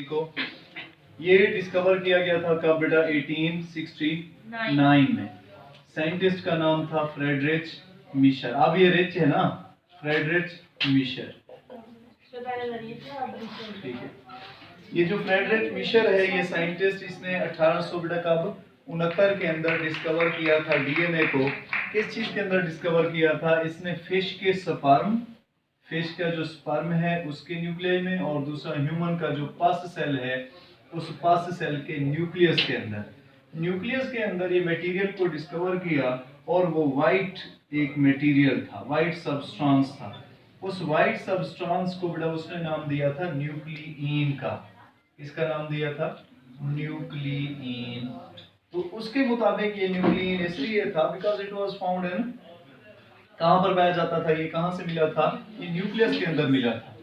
को। ये डिस्कवर किया गया था कब बेटा? 1869 में। साइंटिस्ट का नाम था फ्रेडरिच मिशर। अब ये रिच है ना, फ्रेडरिच मिशर, ठीक है। ये जो फ्रेडरिच मिशर है ये साइंटिस्ट, इसने 1869 के अंदर डिस्कवर किया था डीएनए को। किस चीज के अंदर डिस्कवर किया था? इसने फिश के स्पर्म, फिश का जो स्पर्म है उसके न्यूक्लियस में, और दूसरा ह्यूमन का जो पस सेल है उस पस सेल के न्यूक्लियस के अंदर, न्यूक्लियस के अंदर ये मटेरियल को डिस्कवर किया। और वो वाइट एक मटेरियल था, वाइट सबस्टेंस था। उस वाइट सबस्टेंस को बेटा उसने नाम दिया था न्यूक्लियन का। इसका नाम दिया था न्यूक्लियन। तो उसके मुताबिक ये न्यूक्लियन इसलिए था because it was found in, कहां पर पाया जाता था? ये कहां से मिला था? ये न्यूक्लियस के अंदर मिला था।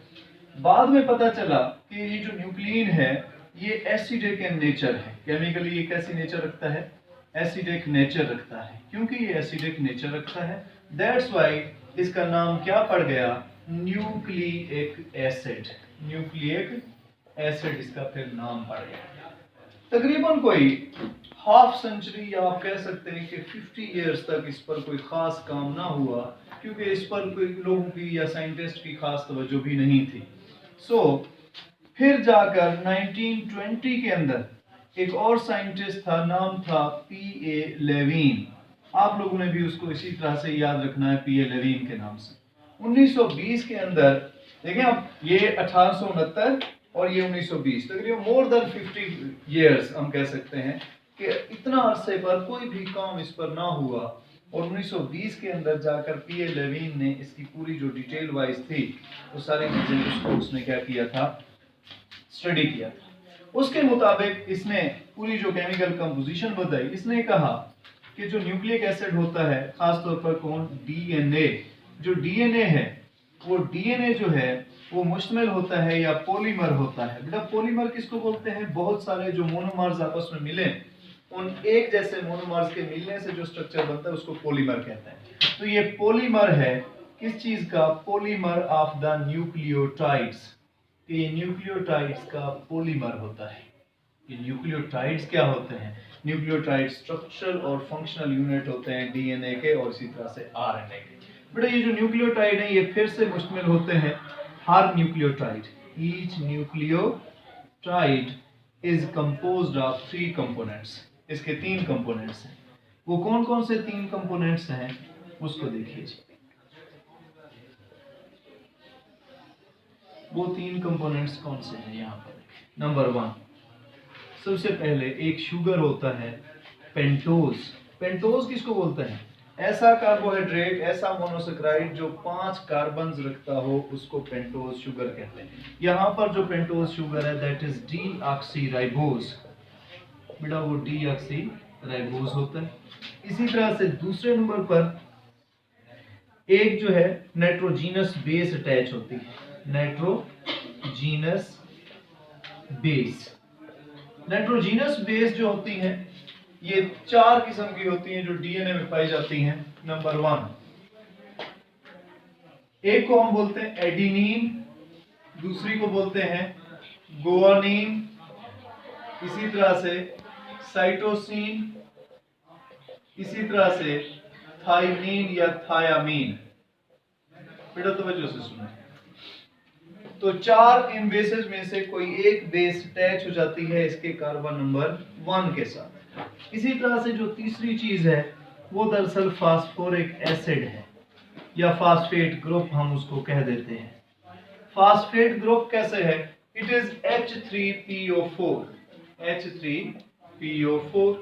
बाद में पता चला कि ये जो न्यूक्लियन है ये एसिडिक इन नेचर है। केमिकली ये कैसी नेचर रखता है? एसिडिक नेचर रखता है। क्योंकि ये एसिडिक नेचर रखता है दैट्स व्हाई इसका नाम क्या पड़ गया? Nucleic acid. न्यूक्लिक एसिड इसका फिर नाम पड़ गया। तकरीबन कोई हाफ सेंचुरी या आप कह सकते हैं कि 50 इयर्स तक इस पर कोई खास काम ना हुआ, क्योंकि इस पर कोई लोगों की या साइंटिस्ट की खास तवज्जो भी नहीं थी। फिर जाकर 1920 के अंदर एक और साइंटिस्ट था, नाम था पी.ए. लेविन। आप लोगों ने भी उसको इसी तरह से याद रखना है, पी.ए. लेविन के नाम से। 1920 के अंदर देखें आप, ये 1869 और ये 1920, तकरीबन मोर देन 50 इयर्स हम कह सकते हैं कि इतना अरसे पर कोई भी काम इस पर ना हुआ। और 1920 के अंदर जाकर पी.ए. लेविन ने इसकी पूरी जो डिटेल वाइज थी वो सारी चीजें उसको उसने क्या किया था? स्टडी किया था। उसके मुताबिक इसने पूरी जो केमिकल कंपोजिशन बताई, इसने कहा कि जो न्यूक्लिक एसिड होता है, खास तौर पर कौन? डीएनए। जो डीएनए है वो डीएनए जो है वो मुश्तमिल होता है या पॉलीमर होता है। बेटा पॉलीमर किसको बोलते हैं? बहुत सारे जो मोनोमर्स आपस में मिले, उन एक जैसे मोनोमर्स के मिलने से जो स्ट्रक्चर बनता है उसको पॉलीमर कहते हैं। तो ये पॉलीमर है किस चीज का? Polymer of the nucleotides. ये न्यूक्लियोटाइड्स का पॉलीमर होता है। ये न्यूक्लियोटाइड्स क्या होते हैं? न्यूक्लियोटाइड स्ट्रक्चरल और फंक्शनल यूनिट होते हैं डीएनए के और इसी तरह से आरएनए के। बेटा ये जो न्यूक्लियोटाइड है ये फिर से मुश्तमिल होते हैं, हर nucleotide, each nucleotide is composed of 3 components. इसके 3 कंपोनेंट्स हैं। वो कौन कौन से 3 कंपोनेंट्स हैं उसको देखिए। वो 3 कंपोनेंट्स कौन से हैं यहाँ पर? नंबर 1, सबसे पहले एक शुगर होता है पेंटोज। पेंटोज किसको बोलते हैं? ऐसा कार्बोहाइड्रेट, ऐसा मोनोसेक्राइड जो 5 कार्बन्स रखता हो उसको पेंटोज शुगर कहते हैं। यहाँ पर जो पेंटोज शुगर है दैट इज डीऑक्सीराइबोज। बेटा वो डीऑक्सीराइबोज होता है। इसी तरह से दूसरे नंबर पर एक जो है नाइट्रोजीनस बेस अटैच होती है, नाइट्रोजीनस बेस। नाइट्रोजीनस बेस जो होती हैं ये 4 किस्म की होती हैं जो डीएनए में पाई जाती हैं। नंबर 1, एक को हम बोलते हैं एडिनिन, दूसरी को बोलते हैं गुआनिन, इसी तरह से साइटोसिन, इसी तरह से थाइमीन या थायामीन। बेटा तवज्जो से सुनो। तो 4 इन बेसेस में से कोई एक बेस अटैच हो जाती है इसके कार्बन नंबर 1 के साथ। इसी तरह से जो तीसरी चीज है वो दरअसल फास्फोरिक एसिड है या फास्फेट ग्रुप हम उसको कह देते हैं। फास्फेट ग्रुप कैसे है? It is H3PO4। H3PO4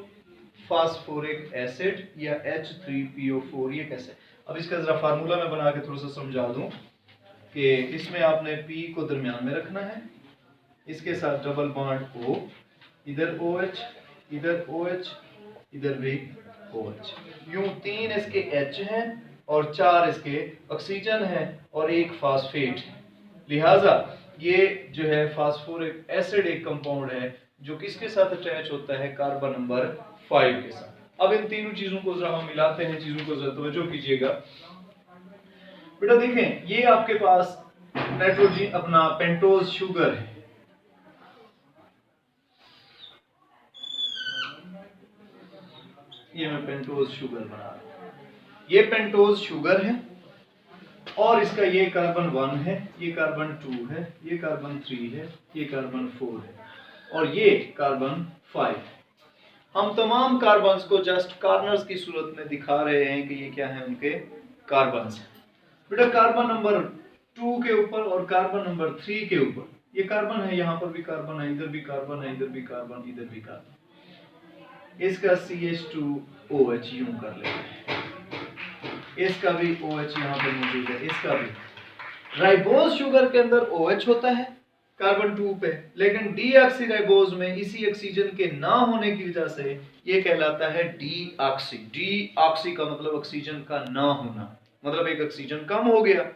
phosphoric acid या H3PO4। ये कैसे? अब इसका जरा फार्मूला मैं बना के थोड़ा सा समझा दूं कि इसमें आपने P को दरमियान में रखना है, इसके साथ डबल बॉन्ड O, इधर OH, इधर OH, इधर भी OH। यूं 3 इसके H हैं और 4 इसके ऑक्सीजन है और एक फास्फेट है। लिहाजा ये जो है फास्फोरिक एसिड एक कंपाउंड है जो किसके साथ अटैच होता है? कार्बन नंबर 5 के साथ। अब इन तीनों चीजों को जरा हम मिलाते हैं, चीजों को जरा तवज्जो कीजिएगा। बेटा देखें ये आपके पास नाइट्रोजन अपना पेंटोज शुगर है, ये मैं पेंटोज शुगर बना रहा हूँ। ये पेंटोज शुगर है और इसका ये कार्बन 1 है, ये कार्बन 2 है, ये कार्बन 3 है, ये कार्बन 4 है और ये कार्बन 5 है। हम तमाम कार्बन्स को जस्ट कार्नर्स की सूरत में दिखा रहे हैं कि ये क्या है, उनके कार्बन्स हैं। बेटा कार्बन नंबर 2 के ऊपर और कार्बन नंबर 3 के ऊपर ये कार्बन है, यहाँ पर भी कार्बन है, इधर भी कार्बन है, इधर भी कार्बन, इधर भी कार्बन। इसका CH2OH यूं कर लेते हैं, इसका भी OH यहाँ पर मौजूद है, इसका भी। राइबोज शुगर के अंदर OH होता है कार्बन 2 पे, लेकिन डीऑक्सीराइबोज में इसी ऑक्सीजन के ना होने की वजह से ये कहलाता है डीऑक्सी। डीऑक्सी का मतलब ऑक्सीजन का ना होना, मतलब एक ऑक्सीजन कम हो गया,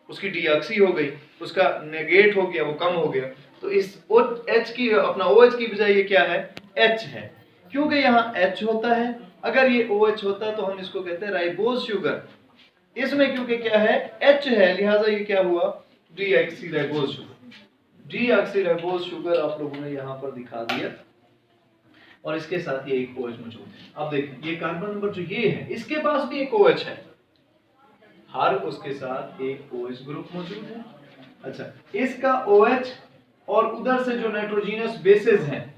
उसकी डीऑक्सी हो गई, उसका नेगेट हो गया, वो कम हो गया। तो इस H की अपना OH की बजाय ये क्या है, H है, क्योंकि यहाँ H होता है। अगर ये OH होता तो हम इसको कहते हैं राइबोज शुगर। इसमें क्योंकि क्या है, H है, लिहाजा ये क्या हुआ, डीऑक्सीराइबोज शुगर। डीऑक्सीराइबोज शुगर आप लोगों ने यहाँ पर दिखा दिया और इसके साथ ये एक OH मौजूद है। अब देखें ये कार्बन नंबर जो ये है, इसके पास भी एक OH है, हर उसके साथ एक OH ग्रुप मौजूद है। अच्छा, इसका OH और उधर से जो नाइट्रोजनस बेसेस हैं,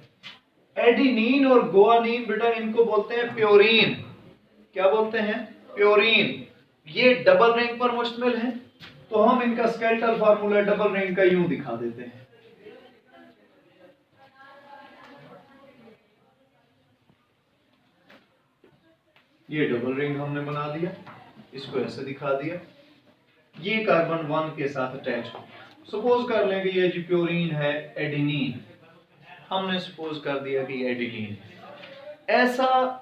एडिनिन और गुआनिन, बेटा इनको बोलते हैं प्योरीन। क्या बोलते हैं, प्योरीन। ये डबल रिंग पर मुश्तमिल है, तो हम इनका स्केलेटल फार्मूला डबल रिंग का यूं दिखा देते हैं। ये डबल रिंग हमने बना दिया, इसको ऐसे दिखा दिया। ये कार्बन 1 के साथ अटैच हो गया। सपोज कर लें कि ये जो प्योरीन है एडिनिन, हमने सपोज कर दिया कि ये एडिनिन है। ऐसा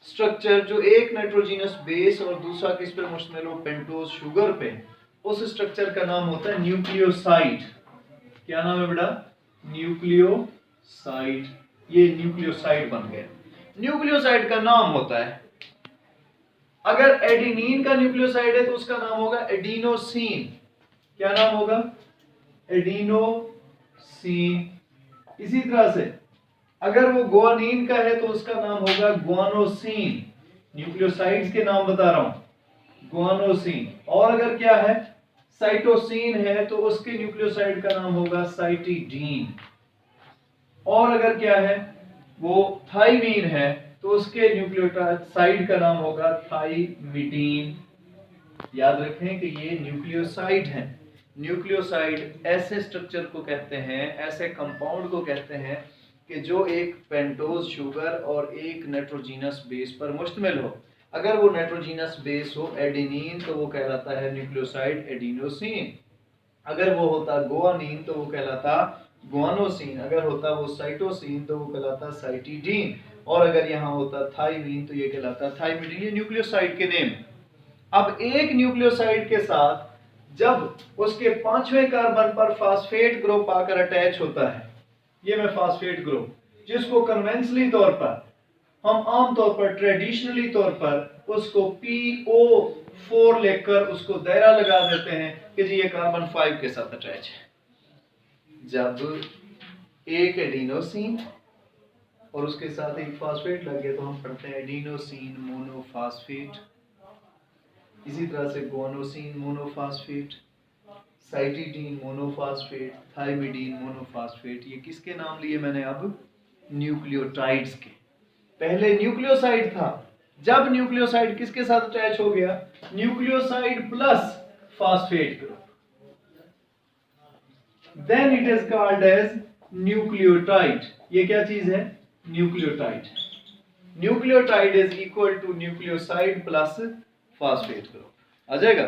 स्ट्रक्चर जो एक नाइट्रोजनस बेस और दूसरा किस पे मुश्तमिल हो, पेंटोज शुगर पे, उस स्ट्रक्चर का नाम होता है न्यूक्लियोसाइड। क्या नाम है बेटा, न्यूक्लियोसाइड। ये न्यूक्लियोसाइड बन गया। न्यूक्लियोसाइड का नाम होता है, अगर एडिनिन का न्यूक्लियोसाइड है तो उसका नाम होगा एडिनोसिन। क्या नाम होगा, एडिनोसिन। इसी तरह से अगर वो गुआनिन का है तो उसका नाम होगा गुआनोसिन। न्यूक्लियोसाइड्स के नाम बता रहा हूं, गुआनोसिन। और अगर क्या है, साइटोसिन है तो उसके न्यूक्लियोसाइड का नाम होगा साइटिडीन। और अगर क्या है, वो थाइमीन है तो उसके न्यूक्लियोसाइड का नाम होगा थाइमिडीन। याद रखें कि ये न्यूक्लियोसाइड है। न्यूक्लियोसाइड ऐसे स्ट्रक्चर को कहते हैं, ऐसे कंपाउंड को कहते हैं कि जो एक पेंटोज शुगर और एक नाइट्रोजनस बेस पर मुश्तमिल हो। अगर वो नाइट्रोजनस बेस हो एडिनिन तो वो कहलाता है न्यूक्लियोसाइड एडिनोसिन। अगर वो होता गुआनिन तो वो कहलाता गुआनोसिन। अगर होता वो साइटोसिन तो वो कहलाता साइटिडीन। और अगर यहाँ होता थाइमीन तो ये कहलाता थाइमिडीन। ये न्यूक्लियोसाइड के नेम। अब एक न्यूक्लियोसाइड के साथ जब उसके 5वें कार्बन पर फास्फेट ग्रुप आकर अटैच होता है, ये मैं फास्फेट ग्रुप, जिसको कन्वेंशनली तौर पर हम आम तौर पर ट्रेडिशनली तौर पर उसको PO4 लेकर उसको दायरा लगा देते हैं कि जी ये कार्बन 5 के साथ अटैच है। जब एक एडिनोसिन और उसके साथ एक फास्फेट लग गया तो हम पढ़ते हैं एडिनोसिन मोनोफास्फेट। इसी तरह से guanosine monophosphate, cytidine monophosphate, thymidine monophosphate. ये किसके नाम लिए मैंने अब, न्यूक्लियोटाइड्स के। पहले न्यूक्लियोसाइड था, जब न्यूक्लियोसाइड किसके साथ अटैच हो गया, nucleoside plus phosphate group, then it is called as nucleotide. ये क्या चीज है, nucleotide. Nucleotide is equal to nucleoside plus phosphate group. आ जाएगा।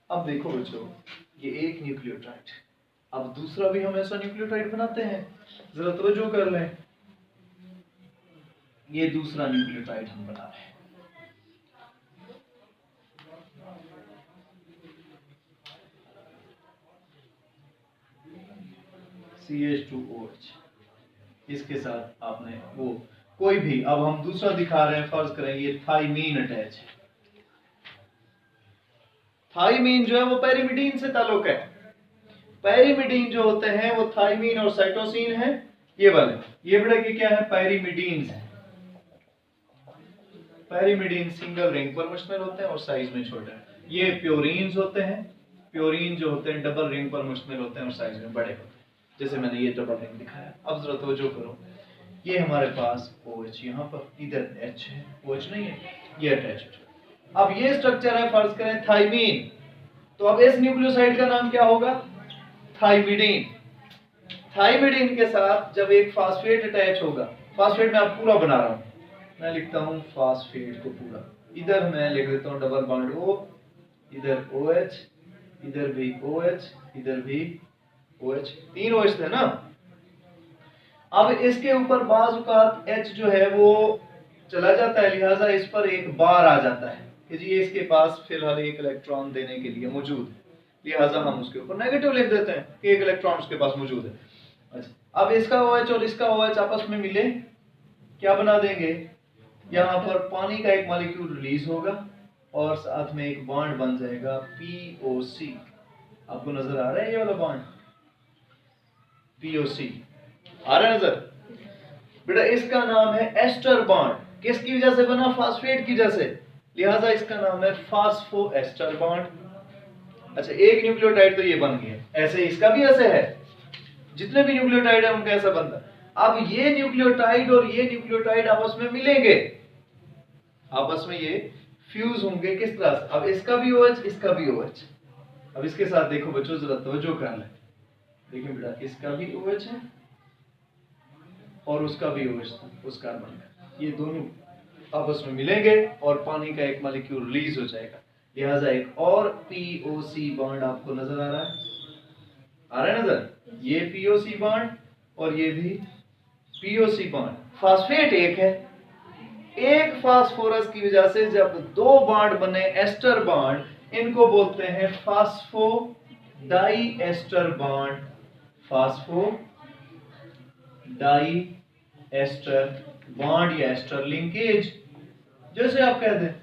अब देखो बच्चों, ये एक न्यूक्लियोटाइड, अब दूसरा भी हम ऐसा न्यूक्लियोटाइड बनाते हैं, जरा तवज्जो कर लें। ये दूसरा न्यूक्लियोटाइड हम बना रहे हैं। CH2OH, इसके साथ आपने वो कोई भी, अब हम दूसरा दिखा रहे हैं, फर्ज करें ये थाइमीन अटैच है। थाइमीन जो है वो पैरिमिडीन से ताल्लुक है। पैरिमिडीन जो होते हैं वो थाइमीन और साइटोसिन है, ये वाले, ये बड़ा क्या है, पैरिमिडीन है। पैरिमिडीन सिंगल रिंग पर मुश्तमिल होते हैं और साइज में छोटे हैं। ये प्योरीन्स होते हैं, प्योरीन जो होते हैं डबल रिंग पर मुश्तमिल होते हैं और साइज में बड़े होते हैं, जैसे मैंने ये डबल रिंग दिखाया। अब जरा तवज्जो करो, ये हमारे पास OH यहाँ पर, इधर H है, OH नहीं है, ये अटैच्ड। अब ये स्ट्रक्चर है, फर्ज करें थाइमीन, तो अब इस न्यूक्लियोसाइड का नाम क्या होगा? थाइमिडीन। थाइमिडीन के साथ जब एक फास्फेट अटैच होगा, फास्फेट मैं आप पूरा बना रहा हूं, मैं लिखता हूं फास्फेट को पूरा, इधर मैं लिख देता हूं डबल बॉन्ड O, इधर OH, इधर भी OH, इधर भी OH, 3 OH थे ना। अब इसके ऊपर बाज़ औक़ात H जो है वो चला जाता है, लिहाजा इस पर एक बार आ जाता है कि जी इसके पास फिलहाल एक इलेक्ट्रॉन देने के लिए मौजूद है, लिहाजा हम उसके ऊपर नेगेटिव लिख देते हैं कि एक इलेक्ट्रॉन उसके पास मौजूद है। अच्छा, अब इसका OH और इसका OH आपस में मिले क्या बना देंगे? यहाँ पर पानी का एक मॉलिक्यूल रिलीज होगा और साथ में एक बॉन्ड बन जाएगा POC। आपको नजर आ रहा है ये वाला बॉन्ड POC आ रहा है नजर? बेटा इसका नाम है एस्टर बॉन्ड। किसकी वजह से बना? फास्फेट की वजह से, लिहाजा इसका नाम है फास्फो एस्टर बॉन्ड। अच्छा, एक न्यूक्लियोटाइड तो ये बन गया, ऐसे इसका भी ऐसे है, जितने भी न्यूक्लियोटाइड है उनका ऐसा बनता है। अब ये न्यूक्लियोटाइड और ये न्यूक्लियोटाइड आपस में मिलेंगे, आपस में ये फ्यूज होंगे। किस तरह से? अब इसका भी OH, इसका भी OH। अब इसके साथ देखो बच्चों, जरा तवज्जो कर लें, देखिए बेटा इसका भी OH है और उसका भी OH था उस कार्बन का, ये दोनों आपस में मिलेंगे और पानी का एक मॉलिक्यूल रिलीज हो जाएगा, लिहाजा एक और POC बॉन्ड आपको नजर आ रहा है, आ रहा है नजर? ये POC बॉन्ड और ये भी POC बॉन्ड। फास्फेट एक है, एक फास्फोरस की वजह से जब दो बॉन्ड बने एस्टर बॉन्ड, इनको बोलते हैं phosphodiester bond, phosphodiester bond या एस्टर लिंकेज जैसे आप कहते हैं।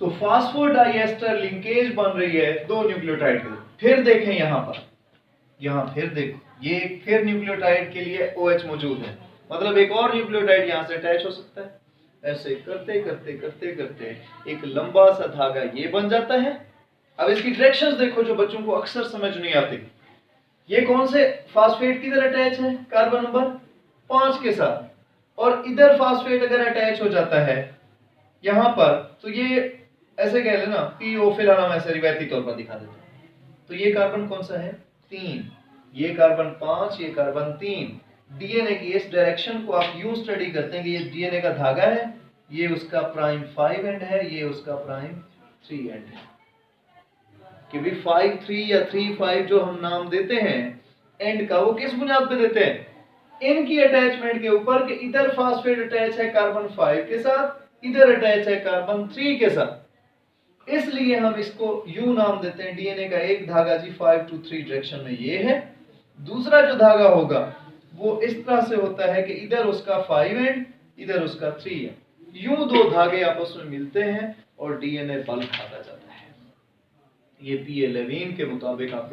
तो फास्फो डाई एस्टर लिंकेज बन रही है दो न्यूक्लियोटाइड के। फिर देखें यहां पर, यहां फिर देखो, ये फिर न्यूक्लियोटाइड के लिए OH मौजूद है, मतलब एक और न्यूक्लियोटाइड यहां से अटैच हो सकता है। ऐसे करते करते करते करते एक लंबा सा धागा ये बन जाता है। अब इसकी डायरेक्शंस देखो जो बच्चों को अक्सर समझ नहीं आती। ये कौन से फास्फेट किधर अटैच है? कार्बन नंबर 5 के साथ, और इधर फास्फेट अगर अटैच हो जाता है यहां पर, तो ये ऐसे कह लेना PO, फिलहाल हम ऐसे रिवायती तौर पर दिखा देते हैं। तो ये कार्बन कौन सा है? 3, ये कार्बन 5, ये कार्बन 3। डीएनए की इस डायरेक्शन को आप यूं स्टडी करते हैं कि ये डीएनए का धागा है, ये उसका प्राइम 5 एंड है, ये उसका प्राइम 3 एंड है। कि भी 5-3 या 3-5 जो हम नाम देते हैं एंड का, वो किस बुनियाद पे देते हैं? इनकी अटैचमेंट के ऊपर कि इधर फास्फेट अटैच है कार्बन 5 के साथ, इधर अटैच है कार्बन 3 के साथ, इसलिए हम इसको यूं नाम देते हैं। डीएनए का एक धागा जी 5 to 3 डायरेक्शन में ये है, दूसरा जो धागा होगा वो इस तरह से होता है कि इधर उसका 5 एंड इधर उसका 3 है। यूं दो धागे आपस में मिलते हैं और डीएनए बल खाता जाता है। ये PA लेविन के मुताबिक आप